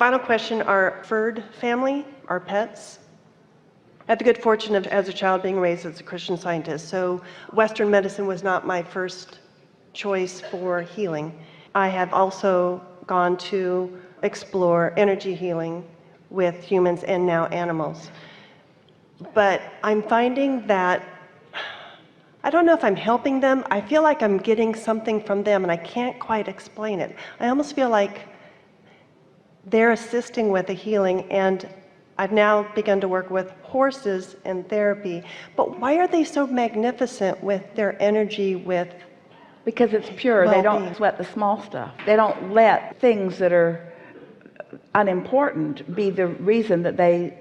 Final question, our furred family, our pets. I had the good fortune of, as a child, being raised as a Christian Scientist, so Western medicine was not my first choice for healing. I have also gone to explore energy healing with humans and now animals. But I'm finding that, I don't know if I'm helping them. I feel like I'm getting something from them and I can't quite explain it. I almost feel like they're assisting with the healing, and I've now begun to work with horses in therapy. But why are they so magnificent with their energy, with Because it's pure. They well-being? don't sweat the small stuff. They don't let things that are unimportant be the reason that they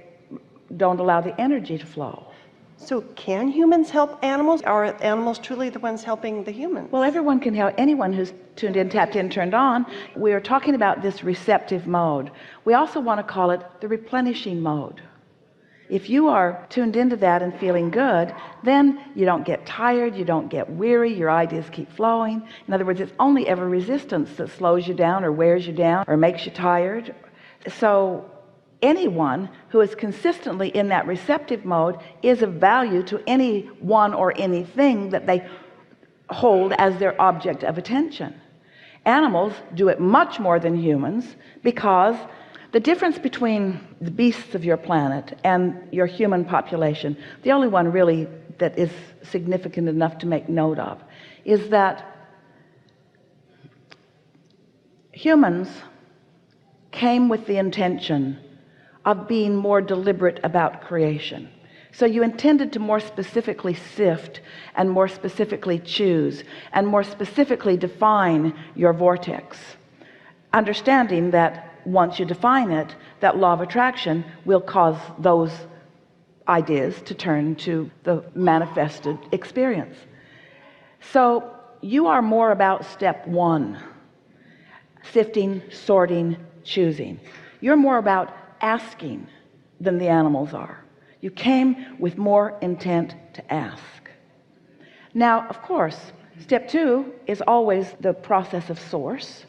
don't allow the energy to flow. So can humans help animals? Are animals truly the ones helping the humans? Well, everyone can help. Anyone who's tuned in, tapped in, turned on. We are talking about this receptive mode. We also want to call it the replenishing mode. If you are tuned into that and feeling good, then you don't get tired, you don't get weary, your ideas keep flowing. In other words, it's only ever resistance that slows you down or wears you down or makes you tired. So anyone who is consistently in that receptive mode is of value to anyone or anything that they hold as their object of attention. Animals do it much more than humans, because the difference between the beasts of your planet and your human population, the only one really that is significant enough to make note of, is that humans came with the intention of being more deliberate about creation. So you intended to more specifically sift and more specifically choose and more specifically define your vortex, understanding that once you define it, that law of attraction will cause those ideas to turn to the manifested experience. So you are more about step one, sifting, sorting, choosing. You're more about asking than the animals are. You came with more intent to ask. Now, of course, step two is always the process of source.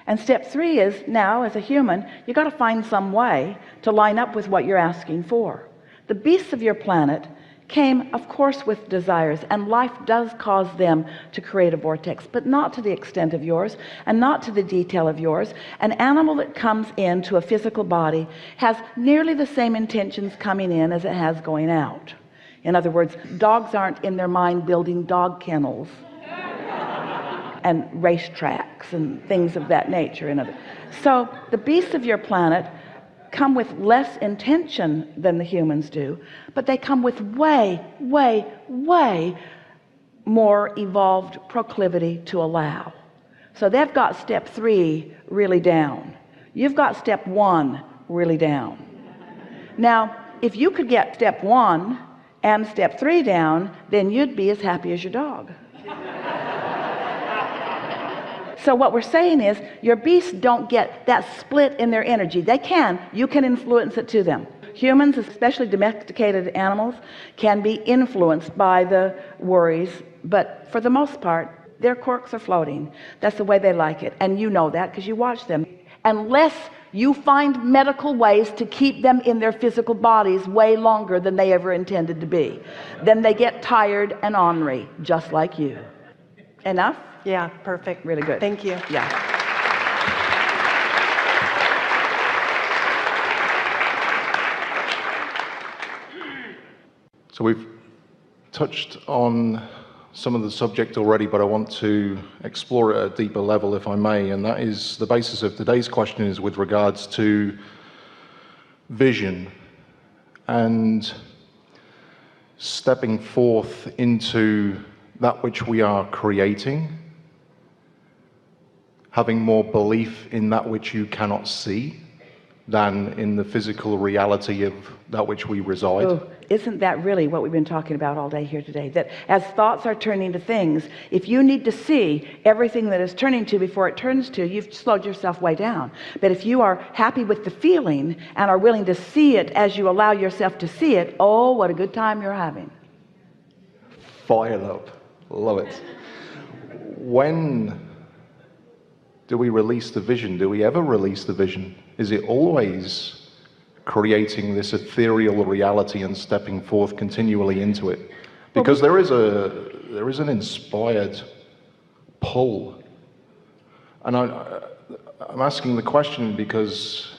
And step three is, now as a human, you got to find some way to line up with what you're asking for. The beasts of your planet came, of course, with desires, and life does cause them to create a vortex, but not to the extent of yours and not to the detail of yours. An animal that comes into a physical body has nearly the same intentions coming in as it has going out. In other words, dogs aren't in their mind building dog kennels and racetracks and things of that nature. So the beasts of your planet come with less intention than the humans do, but they come with way more evolved proclivity to allow. So they've got step three really down. You've got step one really down. Now, if you could get step one and step three down, then you'd be as happy as your dog. So what we're saying is, your beasts don't get that split in their energy. They can. You can influence it to them. Humans, especially domesticated animals, can be influenced by the worries, but for the most part, their corks are floating. That's the way they like it. And you know that because you watch them. Unless you find medical ways to keep them in their physical bodies way longer than they ever intended to be, then they get tired and ornery, just like you. Enough? Yeah, perfect. Really good. Thank you. Yeah. So we've touched on some of the subject already, but I want to explore it at a deeper level, if I may, and that is the basis of today's question is with regards to vision and stepping forth into that which we are creating, having more belief in that which you cannot see than in the physical reality of that which we reside. Oh, isn't that really what we've been talking about all day here today? That as thoughts are turning to things, if you need to see everything that is turning to before it turns to, you've slowed yourself way down. But if you are happy with the feeling and are willing to see it as you allow yourself to see it, oh, what a good time you're having. Fired up. Love it. When Do we release the vision? Do we ever release the vision? Is it always creating this ethereal reality and stepping forth continually into it? Because there is an inspired pull. And I'm asking the question because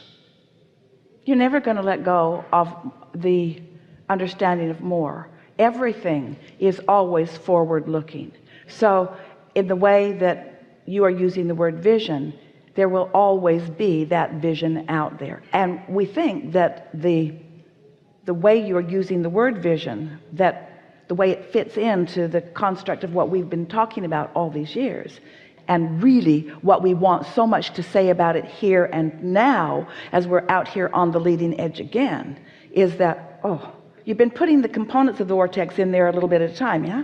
you're never going to let go of the understanding of more. Everything is always forward looking. So in the way that you are using the word vision, there will always be that vision out there. And we think that the way you are using the word vision, that the way it fits into the construct of what we've been talking about all these years, and really what we want so much to say about it here and now, as we're out here on the leading edge again, is that, oh, you've been putting the components of the vortex in there a little bit at a time, yeah?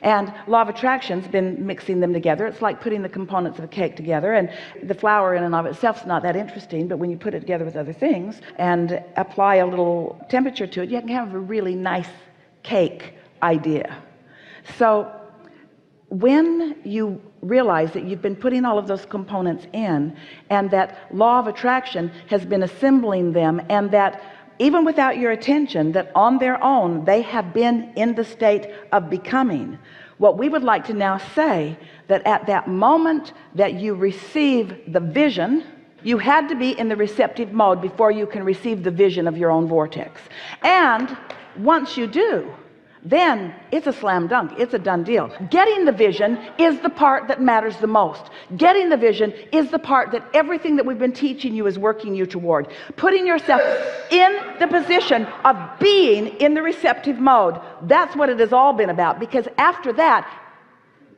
And law of attraction's been mixing them together. It's like putting the components of a cake together, and the flour in and of itself is not that interesting, but when you put it together with other things and apply a little temperature to it, you can have a really nice cake idea. So when you realize that you've been putting all of those components in, and that law of attraction has been assembling them, and that even without your attention, that on their own they have been in the state of becoming, what we would like to now say, that at that moment that you receive the vision, you had to be in the receptive mode before you can receive the vision of your own vortex. And once you do, then it's a slam dunk. It's a done deal. Getting the vision is the part that matters the most. Getting the vision is the part that everything that we've been teaching you is working you toward. Putting yourself in the position of being in the receptive mode. That's what it has all been about, because after that,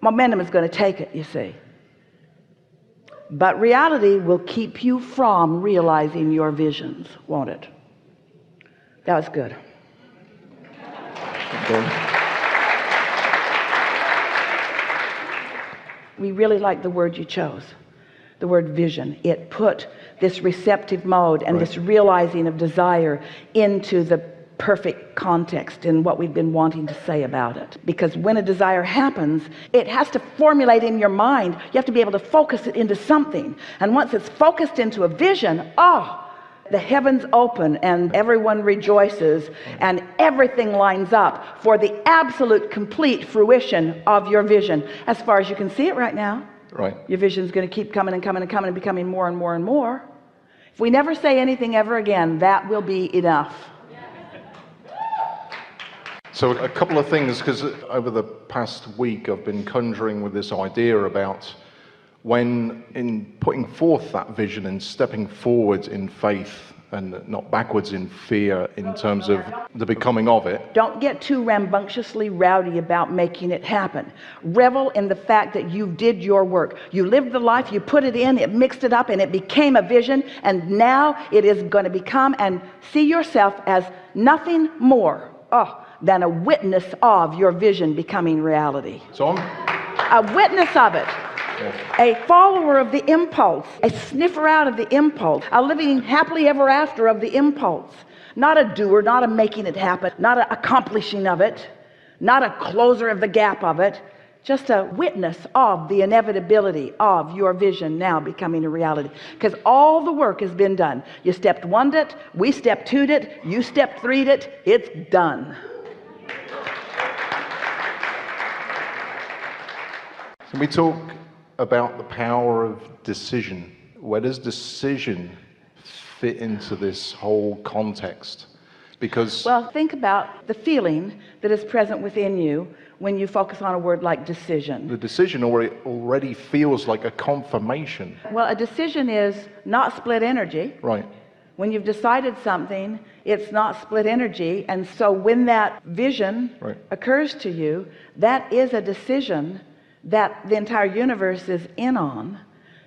momentum is going to take it, you see. But reality will keep you from realizing your visions, won't it? That was good. We really like the word you chose, the word vision. It put this receptive mode and this realizing of desire into the perfect context in what we've been wanting to say about it. Because when a desire happens, it has to formulate in your mind. You have to be able to focus it into something. And once it's focused into a vision, the heavens open and everyone rejoices and everything lines up for the absolute complete fruition of your vision. As far as you can see it right now, your vision is going to keep coming and coming and coming and becoming more and more and more. If we never say anything ever again, that will be enough. So a couple of things, because over the past week I've been conjuring with this idea about when in putting forth that vision and stepping forward in faith and not backwards in fear in terms of the becoming of it. Don't get too rambunctiously rowdy about making it happen. Revel in the fact that you did your work. You lived the life, you put it in, it mixed it up, and it became a vision, and now it is going to become, and see yourself as nothing more than a witness of your vision becoming reality. So I'm a witness of it. A follower of the impulse, a sniffer out of the impulse, a living happily ever after of the impulse. Not a doer, not a making it happen, not an accomplishing of it, not a closer of the gap of it, just a witness of the inevitability of your vision now becoming a reality. Because all the work has been done. You stepped 1'd it, we stepped 2'd it, you stepped 3'd it, it's done. Can we talk about the power of decision? Where does decision fit into this whole context? Because well, think about the feeling that is present within you when you focus on a word like decision. the decision already feels like a confirmation. Well, a decision is not split energy. Right. When you've decided something, it's not split energy, and so when that vision occurs to you, that is a decision that the entire universe is in on.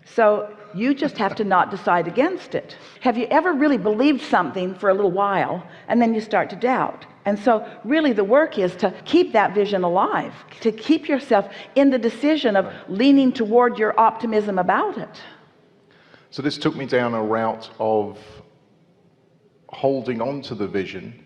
So you just have to not decide against it. Have you ever really believed something for a little while and then you start to doubt? And so really the work is to keep that vision alive, to keep yourself in the decision of leaning toward your optimism about it. So this took me down a route of holding on to the vision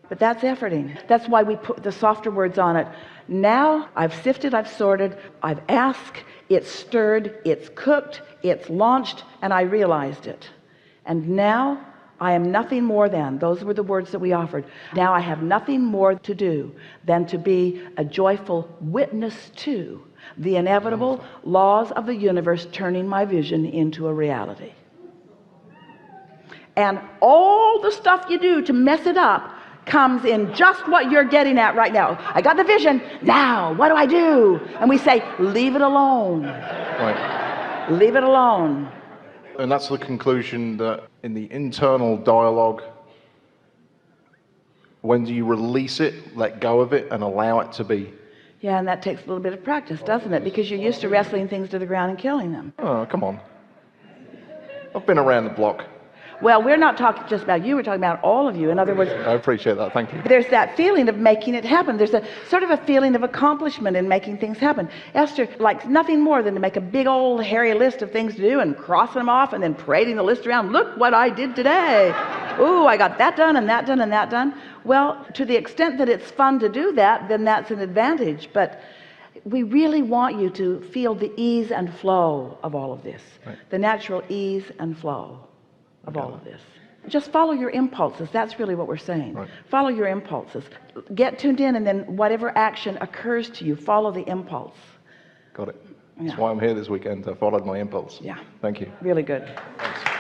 But that's efforting. That's why we put the softer words on it. Now I've sifted, I've sorted, I've asked, it's stirred, it's cooked, it's launched, and I realized it. And now I am nothing more than, those were the words that we offered. Now I have nothing more to do than to be a joyful witness to the inevitable laws of the universe, turning my vision into a reality. And all the stuff you do to mess it up comes in just what you're getting at right now. I got the vision. Now, what do I do? And we say, leave it alone. Right. Leave it alone. And that's the conclusion, that in the internal dialogue, when do you release it, let go of it, and allow it to be? Yeah, and that takes a little bit of practice, doesn't it? Because you're used to wrestling things to the ground and killing them. Oh, come on. I've been around the block. Well, we're not talking just about you, we're talking about all of you. In other words, I appreciate that, thank you. there's that feeling of making it happen. There's a sort of a feeling of accomplishment in making things happen. Esther likes nothing more than to make a big old hairy list of things to do and crossing them off and then parading the list around. Look what I did today. Ooh, I got that done and that done and that done. Well, to the extent that it's fun to do that, then that's an advantage. But we really want you to feel the ease and flow of all of this. Right. The natural ease and flow of all of this. Just follow your impulses. That's really what we're saying. Right. Follow your impulses. Get tuned in, and then whatever action occurs to you, follow the impulse. Got it. Yeah. That's why I'm here this weekend. I followed my impulse. Yeah. Thank you. Really good. Thanks.